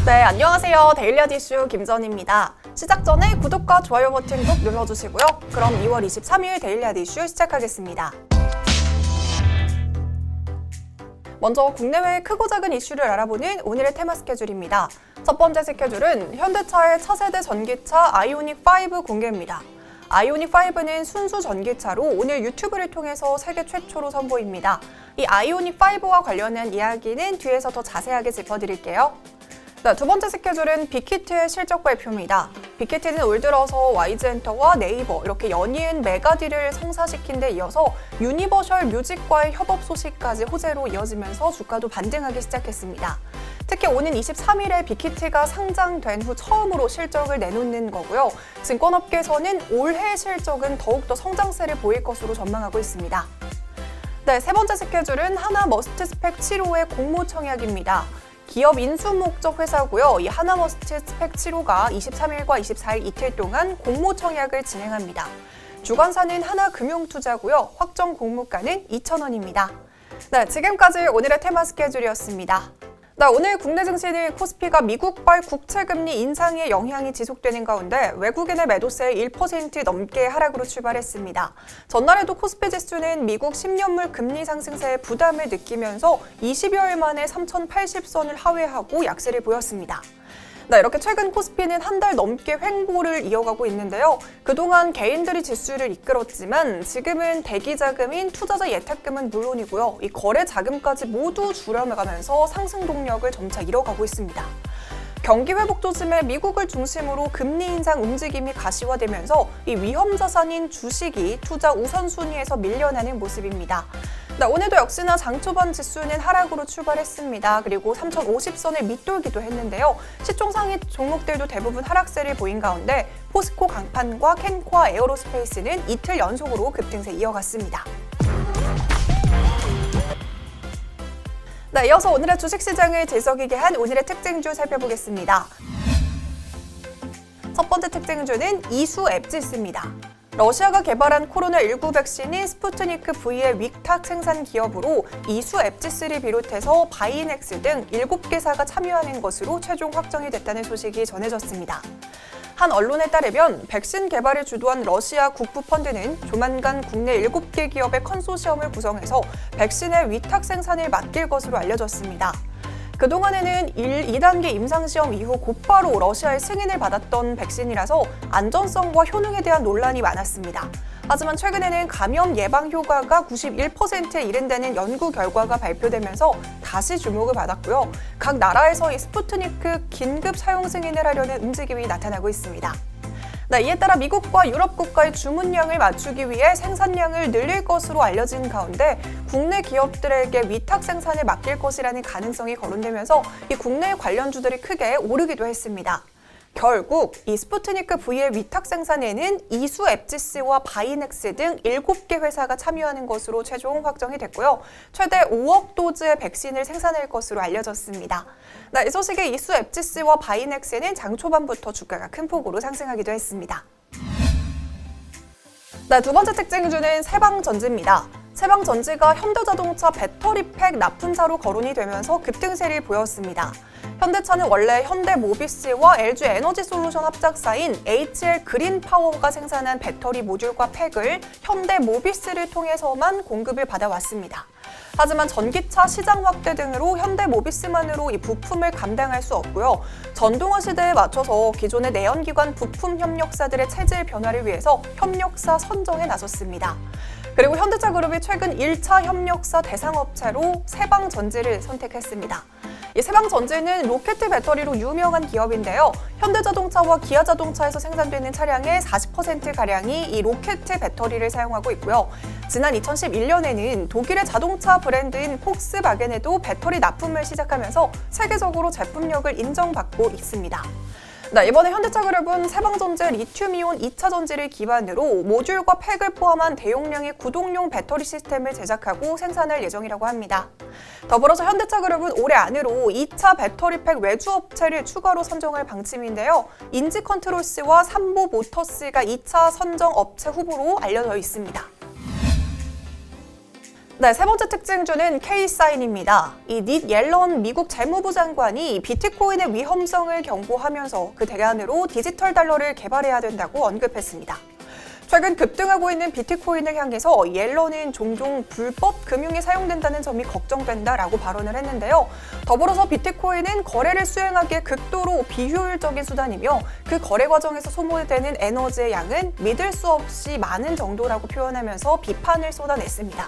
네, 안녕하세요. 데일리아드 이슈 김전입니다. 시작 전에 구독과 좋아요 버튼 꼭 눌러주시고요. 그럼 2월 23일 데일리아드 이슈 시작하겠습니다. 먼저 국내외 크고 작은 이슈를 알아보는 오늘의 테마 스케줄입니다. 첫 번째 스케줄은 현대차의 차세대 전기차 아이오닉5 공개입니다. 아이오닉5는 순수 전기차로 오늘 유튜브를 통해서 세계 최초로 선보입니다. 이 아이오닉5와 관련한 이야기는 뒤에서 더 자세하게 짚어드릴게요. 네, 두 번째 스케줄은 빅히트의 실적 발표입니다. 빅히트는 올 들어서 YG엔터와 네이버 이렇게 연이은 메가딜을 성사시킨 데 이어서 유니버셜 뮤직과의 협업 소식까지 호재로 이어지면서 주가도 반등하기 시작했습니다. 특히 오는 23일에 빅히트가 상장된 후 처음으로 실적을 내놓는 거고요. 증권업계에서는 올해 실적은 더욱더 성장세를 보일 것으로 전망하고 있습니다. 네, 세 번째 스케줄은 하나 머스트 스펙 7호의 공모 청약입니다. 기업 인수 목적 회사고요. 이 하나머스트 스펙 7호가 23일과 24일 이틀 동안 공모 청약을 진행합니다. 주관사는 하나금융투자고요. 확정 공모가는 2,000원입니다. 네, 지금까지 오늘의 테마 스케줄이었습니다. 네, 오늘 국내 증시는 코스피가 미국발 국채금리 인상의 영향이 지속되는 가운데 외국인의 매도세 1% 넘게 하락으로 출발했습니다. 전날에도 코스피 지수는 미국 10년물 금리 상승세의 부담을 느끼면서 20여일 만에 3,080선을 하회하고 약세를 보였습니다. 네, 이렇게 최근 코스피는 한 달 넘게 횡보를 이어가고 있는데요. 그동안 개인들이 지수를 이끌었지만 지금은 대기자금인 투자자 예탁금은 물론이고요. 이 거래 자금까지 모두 줄어가면서 상승 동력을 점차 잃어가고 있습니다. 경기 회복 도중에 미국을 중심으로 금리 인상 움직임이 가시화되면서 이 위험 자산인 주식이 투자 우선순위에서 밀려나는 모습입니다. 네, 오늘도 역시나 장 초반 지수는 하락으로 출발했습니다. 그리고 3,050선을 밑돌기도 했는데요. 시총 상위 종목들도 대부분 하락세를 보인 가운데 포스코 강판과 캔코아 에어로스페이스는 이틀 연속으로 급등세 이어갔습니다. 네, 이어서 오늘의 주식시장을 들썩이게 한 오늘의 특징주 살펴보겠습니다. 첫 번째 특징주는 이수 앱지스입니다. 러시아가 개발한 코로나19 백신인 스푸트니크 V의 위탁 생산 기업으로 이수 앱지스를 비롯해서 바이넥스 등 7개사가 참여하는 것으로 최종 확정이 됐다는 소식이 전해졌습니다. 한 언론에 따르면 백신 개발을 주도한 러시아 국부펀드는 조만간 국내 7개 기업의 컨소시엄을 구성해서 백신의 위탁 생산을 맡길 것으로 알려졌습니다. 그동안에는 2단계 임상시험 이후 곧바로 러시아의 승인을 받았던 백신이라서 안전성과 효능에 대한 논란이 많았습니다. 하지만 최근에는 감염 예방 효과가 91%에 이른다는 연구 결과가 발표되면서 다시 주목을 받았고요. 각 나라에서 이 스푸트니크 긴급 사용 승인을 하려는 움직임이 나타나고 있습니다. 네, 이에 따라 미국과 유럽 국가의 주문량을 맞추기 위해 생산량을 늘릴 것으로 알려진 가운데 국내 기업들에게 위탁 생산을 맡길 것이라는 가능성이 거론되면서 이 국내 관련주들이 크게 오르기도 했습니다. 결국 이 스푸트니크 V의 위탁 생산에는 이수 앱지스와 바이넥스 등 7개 회사가 참여하는 것으로 최종 확정이 됐고요. 최대 5억 도즈의 백신을 생산할 것으로 알려졌습니다. 네, 이 소식에 이수 앱지스와 바이넥스는 장 초반부터 주가가 큰 폭으로 상승하기도 했습니다. 네, 두 번째 특징주는 세방전지입니다. 세방전지가 현대자동차 배터리팩 납품사로 거론이 되면서 급등세를 보였습니다. 현대차는 원래 현대모비스와 LG 에너지솔루션 합작사인 HL 그린파워가 생산한 배터리 모듈과 팩을 현대모비스를 통해서만 공급을 받아왔습니다. 하지만 전기차 시장 확대 등으로 현대모비스만으로 이 부품을 감당할 수 없고요. 전동화 시대에 맞춰서 기존의 내연기관 부품 협력사들의 체질 변화를 위해서 협력사 선정에 나섰습니다. 그리고 현대차 그룹이 최근 1차 협력사 대상업체로 세방전지를 선택했습니다. 이 세방전지는 로켓 배터리로 유명한 기업인데요. 현대자동차와 기아자동차에서 생산되는 차량의 40%가량이 이 로켓 배터리를 사용하고 있고요. 지난 2011년에는 독일의 자동차 브랜드인 폭스바겐에도 배터리 납품을 시작하면서 세계적으로 제품력을 인정받고 있습니다. 네, 이번에 현대차그룹은 세방전지 리튬이온 2차 전지를 기반으로 모듈과 팩을 포함한 대용량의 구동용 배터리 시스템을 제작하고 생산할 예정이라고 합니다. 더불어서 현대차그룹은 올해 안으로 2차 배터리팩 외주업체를 추가로 선정할 방침인데요. 인지컨트롤스와 삼보모터스가 2차 선정 업체 후보로 알려져 있습니다. 네, 세 번째 특징주는 K사인입니다. 이 닛 옐런 미국 재무부 장관이 비트코인의 위험성을 경고하면서 그 대안으로 디지털 달러를 개발해야 된다고 언급했습니다. 최근 급등하고 있는 비트코인을 향해서 옐런은 종종 불법 금융에 사용된다는 점이 걱정된다라고 발언을 했는데요. 더불어서 비트코인은 거래를 수행하기에 극도로 비효율적인 수단이며 그 거래 과정에서 소모되는 에너지의 양은 믿을 수 없이 많은 정도라고 표현하면서 비판을 쏟아냈습니다.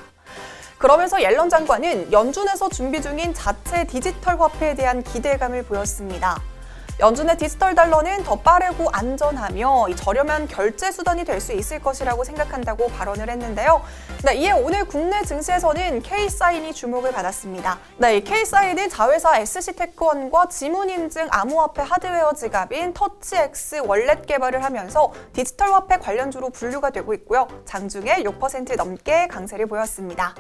그러면서 옐런 장관은 연준에서 준비 중인 자체 디지털 화폐에 대한 기대감을 보였습니다. 연준의 디지털 달러는 더 빠르고 안전하며 저렴한 결제 수단이 될 수 있을 것이라고 생각한다고 발언을 했는데요. 네, 이에 오늘 국내 증시에서는 K사인이 주목을 받았습니다. 네, 이 K사인은 자회사 SC테크원과 지문 인증 암호화폐 하드웨어 지갑인 터치X 월렛 개발을 하면서 디지털 화폐 관련주로 분류가 되고 있고요. 장중에 6% 넘게 강세를 보였습니다.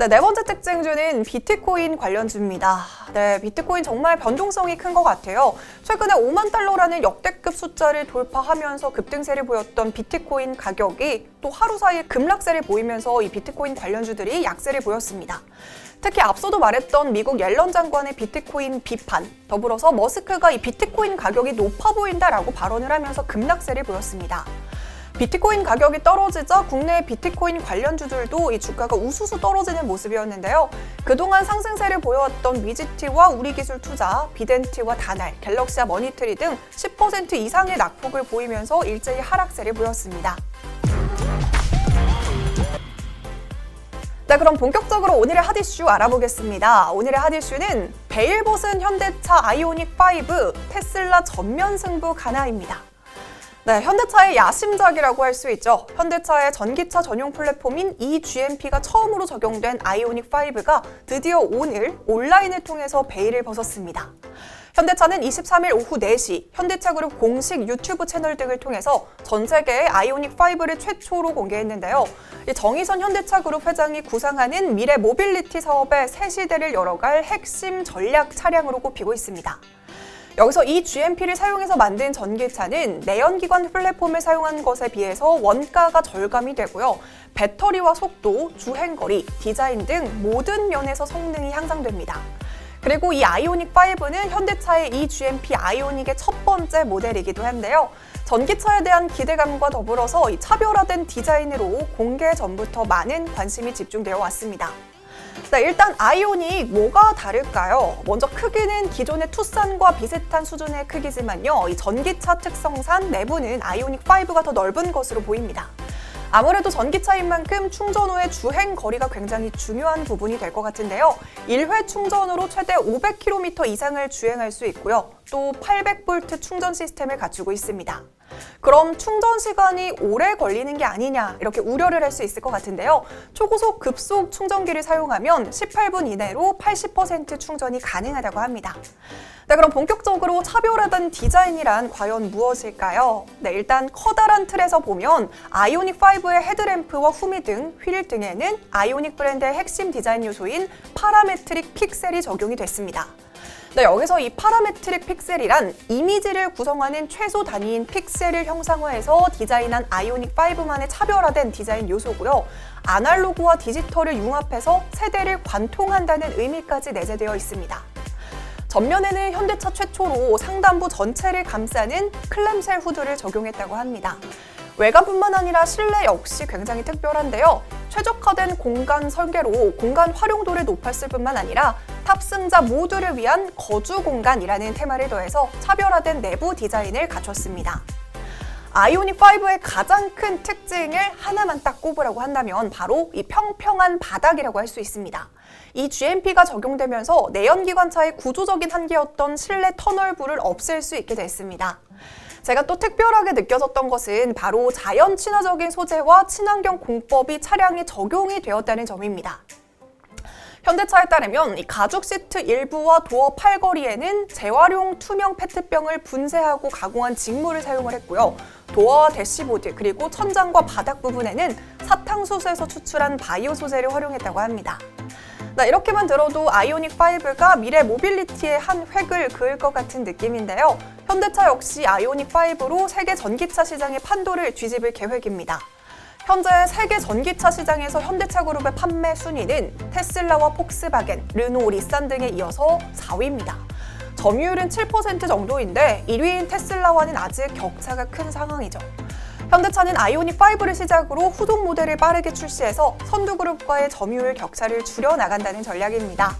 네 번째 특징주는 비트코인 관련주입니다. 네, 비트코인 정말 변동성이 큰 것 같아요. 최근에 5만 달러라는 역대급 숫자를 돌파하면서 급등세를 보였던 비트코인 가격이 또 하루 사이에 급락세를 보이면서 이 비트코인 관련주들이 약세를 보였습니다. 특히 앞서도 말했던 미국 옐런 장관의 비트코인 비판, 더불어서 머스크가 이 비트코인 가격이 높아 보인다라고 발언을 하면서 급락세를 보였습니다. 비트코인 가격이 떨어지자 국내 비트코인 관련주들도 이 주가가 우수수 떨어지는 모습이었는데요. 그동안 상승세를 보여왔던 위지트와 우리기술투자, 비덴트와 다날, 갤럭시와 머니트리 등 10% 이상의 낙폭을 보이면서 일제히 하락세를 보였습니다. 네, 그럼 본격적으로 오늘의 핫이슈 알아보겠습니다. 오늘의 핫이슈는 베일벗은 현대차 아이오닉5, 테슬라 전면 승부 가나입니다. 네, 현대차의 야심작이라고 할 수 있죠. 현대차의 전기차 전용 플랫폼인 eGMP가 처음으로 적용된 아이오닉5가 드디어 오늘 온라인을 통해서 베일을 벗었습니다. 현대차는 23일 오후 4시 현대차그룹 공식 유튜브 채널 등을 통해서 전 세계에 아이오닉5를 최초로 공개했는데요. 정의선 현대차그룹 회장이 구상하는 미래 모빌리티 사업의 새 시대를 열어갈 핵심 전략 차량으로 꼽히고 있습니다. 여기서 이 GMP를 사용해서 만든 전기차는 내연기관 플랫폼을 사용한 것에 비해서 원가가 절감이 되고요. 배터리와 속도, 주행거리, 디자인 등 모든 면에서 성능이 향상됩니다. 그리고 이 아이오닉5는 현대차의 이 GMP 아이오닉의 첫 번째 모델이기도 한데요. 전기차에 대한 기대감과 더불어서 이 차별화된 디자인으로 공개 전부터 많은 관심이 집중되어 왔습니다. 네, 일단 아이오닉 뭐가 다를까요? 먼저 크기는 기존의 투싼과 비슷한 수준의 크기지만요. 이 전기차 특성상 내부는 아이오닉5가 더 넓은 것으로 보입니다. 아무래도 전기차인 만큼 충전 후의 주행 거리가 굉장히 중요한 부분이 될 것 같은데요. 1회 충전으로 최대 500km 이상을 주행할 수 있고요. 또 800V 충전 시스템을 갖추고 있습니다. 그럼 충전 시간이 오래 걸리는 게 아니냐 이렇게 우려를 할 수 있을 것 같은데요. 초고속 급속 충전기를 사용하면 18분 이내로 80% 충전이 가능하다고 합니다. 네, 그럼 본격적으로 차별화된 디자인이란 과연 무엇일까요? 네, 일단 커다란 틀에서 보면 아이오닉5의 헤드램프와 후미 등 휠 등에는 아이오닉 브랜드의 핵심 디자인 요소인 파라메트릭 픽셀이 적용이 됐습니다. 네, 여기서 이 파라메트릭 픽셀이란 이미지를 구성하는 최소 단위인 픽셀을 형상화해서 디자인한 아이오닉5만의 차별화된 디자인 요소고요. 아날로그와 디지털을 융합해서 세대를 관통한다는 의미까지 내재되어 있습니다. 전면에는 현대차 최초로 상단부 전체를 감싸는 클램셀 후드를 적용했다고 합니다. 외관뿐만 아니라 실내 역시 굉장히 특별한데요. 최적화된 공간 설계로 공간 활용도를 높였을 뿐만 아니라 탑승자 모두를 위한 거주 공간이라는 테마를 더해서 차별화된 내부 디자인을 갖췄습니다. 아이오닉5의 가장 큰 특징을 하나만 딱 꼽으라고 한다면 바로 이 평평한 바닥이라고 할 수 있습니다. 이 GMP가 적용되면서 내연기관차의 구조적인 한계였던 실내 터널부를 없앨 수 있게 됐습니다. 제가 또 특별하게 느껴졌던 것은 바로 자연 친화적인 소재와 친환경 공법이 차량에 적용이 되었다는 점입니다. 현대차에 따르면 이 가죽 시트 일부와 도어 팔걸이에는 재활용 투명 페트병을 분쇄하고 가공한 직물을 사용을 했고요. 도어와 대시보드 그리고 천장과 바닥 부분에는 사탕수수에서 추출한 바이오 소재를 활용했다고 합니다. 이렇게만 들어도 아이오닉5가 미래 모빌리티의 한 획을 그을 것 같은 느낌인데요. 현대차 역시 아이오닉5로 세계 전기차 시장의 판도를 뒤집을 계획입니다. 현재 세계 전기차 시장에서 현대차 그룹의 판매 순위는 테슬라와 폭스바겐, 르노, 닛산 등에 이어서 4위입니다. 점유율은 7% 정도인데 1위인 테슬라와는 아직 격차가 큰 상황이죠. 현대차는 아이오닉5를 시작으로 후속 모델을 빠르게 출시해서 선두그룹과의 점유율 격차를 줄여나간다는 전략입니다.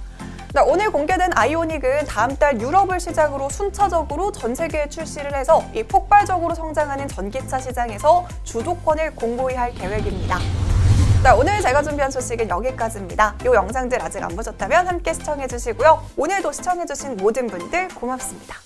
오늘 공개된 아이오닉은 다음 달 유럽을 시작으로 순차적으로 전 세계에 출시를 해서 이 폭발적으로 성장하는 전기차 시장에서 주도권을 공고히 할 계획입니다. 오늘 제가 준비한 소식은 여기까지입니다. 이 영상들 아직 안 보셨다면 함께 시청해주시고요. 오늘도 시청해주신 모든 분들 고맙습니다.